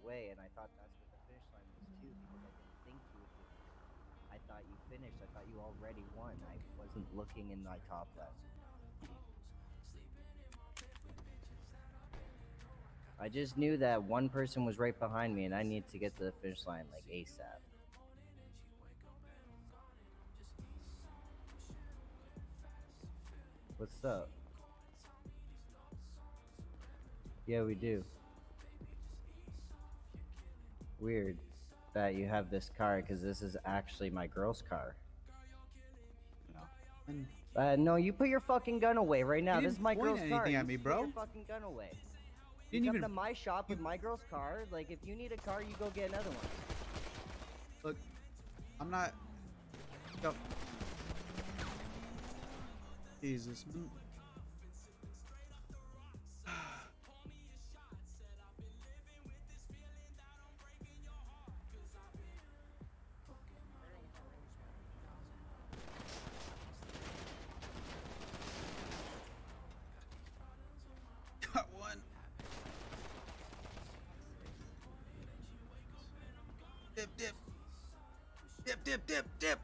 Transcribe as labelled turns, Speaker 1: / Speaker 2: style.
Speaker 1: away, and I thought that's what the finish line was too, because I didn't think you would do this. I thought you finished. I thought you already won. I wasn't looking in my top left. I just knew that one person was right behind me, and I needed to get to the finish line like ASAP. What's up? Yeah, we do. Weird that you have this car, because this is actually my girl's car.
Speaker 2: No. And
Speaker 1: No, you put your fucking gun away right now.
Speaker 2: You
Speaker 1: This is my
Speaker 2: didn't point
Speaker 1: girl's car.
Speaker 2: anything at
Speaker 1: You
Speaker 2: me,
Speaker 1: put
Speaker 2: bro.
Speaker 1: your fucking gun away.
Speaker 2: You
Speaker 1: You
Speaker 2: didn't
Speaker 1: come
Speaker 2: even.
Speaker 1: to my shop with my girl's car. Like, if you need a car, you go get another one.
Speaker 2: Look, I'm not. Go. Jesus. Got one. Dip, dip. Dip, dip, dip, dip.